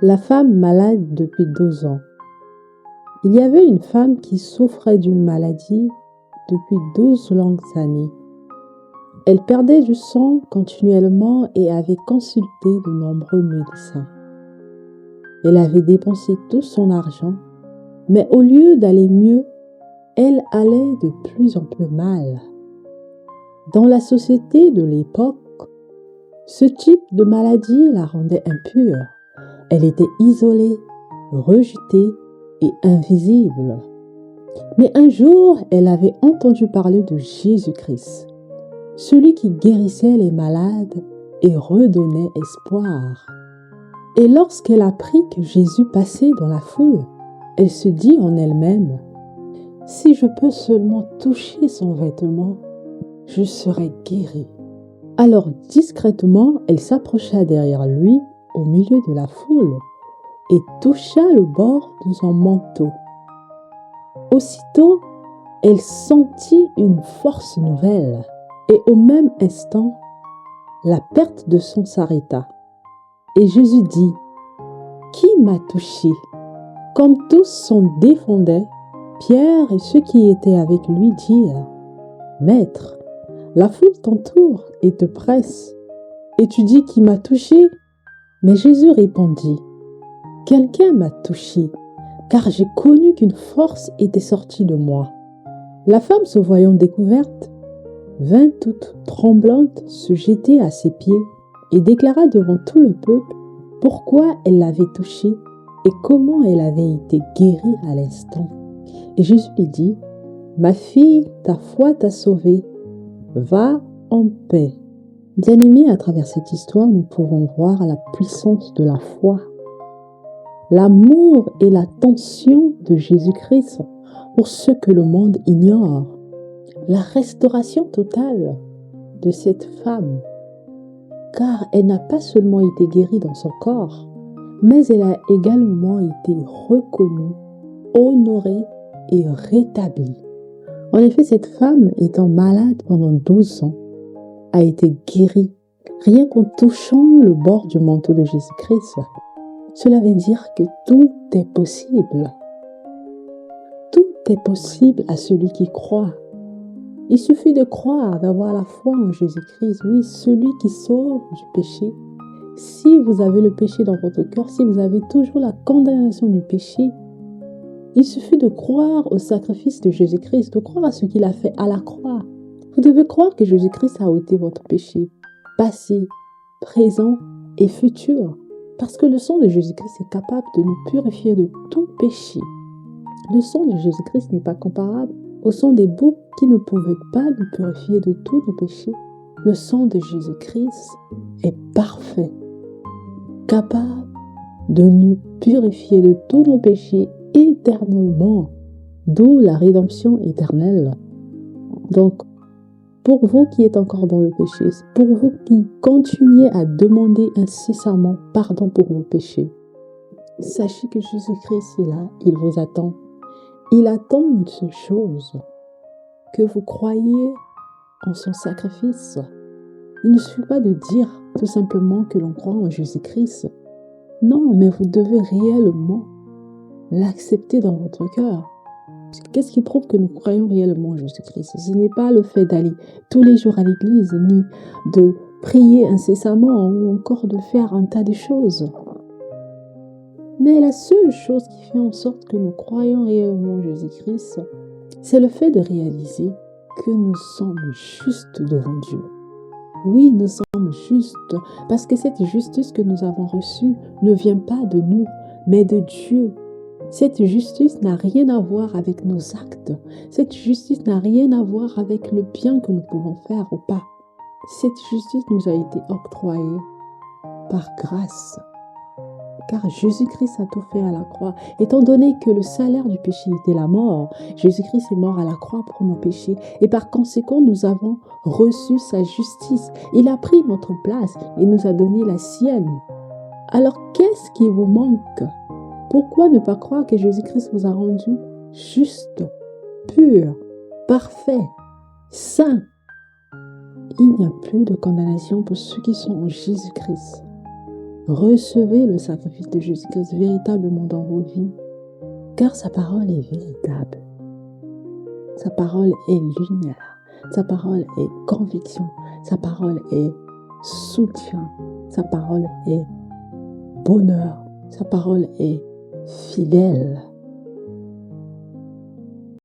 La femme malade depuis 12 ans. Il y avait une femme qui souffrait d'une maladie depuis 12 longues années. Elle perdait du sang continuellement et avait consulté de nombreux médecins. Elle avait dépensé tout son argent, mais au lieu d'aller mieux, elle allait de plus en plus mal. Dans la société de l'époque, ce type de maladie la rendait impure. Elle était isolée, rejetée et invisible. Mais un jour, elle avait entendu parler de Jésus-Christ, celui qui guérissait les malades et redonnait espoir. Et lorsqu'elle apprit que Jésus passait dans la foule, elle se dit en elle-même, « Si je peux seulement toucher son vêtement, je serai guérie. » Alors discrètement, elle s'approcha derrière lui au milieu de la foule et toucha le bord de son manteau. Aussitôt, elle sentit une force nouvelle et au même instant, la perte de sang s'arrêta. Et Jésus dit, « Qui m'a touché ?» Comme tous s'en défendaient, Pierre et ceux qui étaient avec lui dirent, « Maître, la foule t'entoure et te presse, et tu dis qui m'a touché ?» Mais Jésus répondit, « Quelqu'un m'a touché, car j'ai connu qu'une force était sortie de moi. » La femme, se voyant découverte, vint toute tremblante se jeter à ses pieds et déclara devant tout le peuple pourquoi elle l'avait touché et comment elle avait été guérie à l'instant. Et Jésus lui dit, « Ma fille, ta foi t'a sauvée, va en paix. » Bien-aimés, à travers cette histoire, nous pouvons voir la puissance de la foi, l'amour et l'attention de Jésus-Christ pour ce que le monde ignore, la restauration totale de cette femme, car elle n'a pas seulement été guérie dans son corps, mais elle a également été reconnue, honorée et rétablie. En effet, cette femme, étant malade pendant 12 ans, a été guérie rien qu'en touchant le bord du manteau de Jésus-Christ. Cela veut dire que tout est possible. Tout est possible à celui qui croit. Il suffit de croire, d'avoir la foi en Jésus-Christ. Oui, celui qui sauve du péché. Si vous avez le péché dans votre cœur, si vous avez toujours la condamnation du péché, il suffit de croire au sacrifice de Jésus-Christ, de croire à ce qu'il a fait à la croix. Vous devez croire que Jésus-Christ a ôté votre péché, passé, présent et futur. Parce que le sang de Jésus-Christ est capable de nous purifier de tout péché. Le sang de Jésus-Christ n'est pas comparable au sang des boucs qui ne pouvaient pas nous purifier de tous nos péchés. Le sang de Jésus-Christ est parfait, capable de nous purifier de tous nos péchés éternellement, d'où la rédemption éternelle. Donc, pour vous qui êtes encore dans le péché, pour vous qui continuez à demander incessamment pardon pour vos péchés, sachez que Jésus-Christ est là, il vous attend. Il attend une seule chose, que vous croyiez en son sacrifice. Il ne suffit pas de dire tout simplement que l'on croit en Jésus-Christ. Non, mais vous devez réellement l'accepter dans votre cœur. Qu'est-ce qui prouve que nous croyons réellement en Jésus-Christ? Ce n'est pas le fait d'aller tous les jours à l'église, ni de prier incessamment, ou encore de faire un tas de choses. Mais la seule chose qui fait en sorte que nous croyons réellement en Jésus-Christ, c'est le fait de réaliser que nous sommes justes devant Dieu. Oui, nous sommes justes, parce que cette justice que nous avons reçue ne vient pas de nous, mais de Dieu. Cette justice n'a rien à voir avec nos actes. Cette justice n'a rien à voir avec le bien que nous pouvons faire ou pas. Cette justice nous a été octroyée par grâce. Car Jésus-Christ a tout fait à la croix. Étant donné que le salaire du péché était la mort, Jésus-Christ est mort à la croix pour nos péchés. Et par conséquent, nous avons reçu sa justice. Il a pris notre place et nous a donné la sienne. Alors, qu'est-ce qui vous manque? Pourquoi ne pas croire que Jésus-Christ vous a rendu juste, pur, parfait, saint? Il n'y a plus de condamnation pour ceux qui sont en Jésus-Christ. Recevez le sacrifice de Jésus-Christ véritablement dans vos vies, car sa parole est véritable. Sa parole est lumière. Sa parole est conviction. Sa parole est soutien. Sa parole est bonheur. Sa parole est fidèle.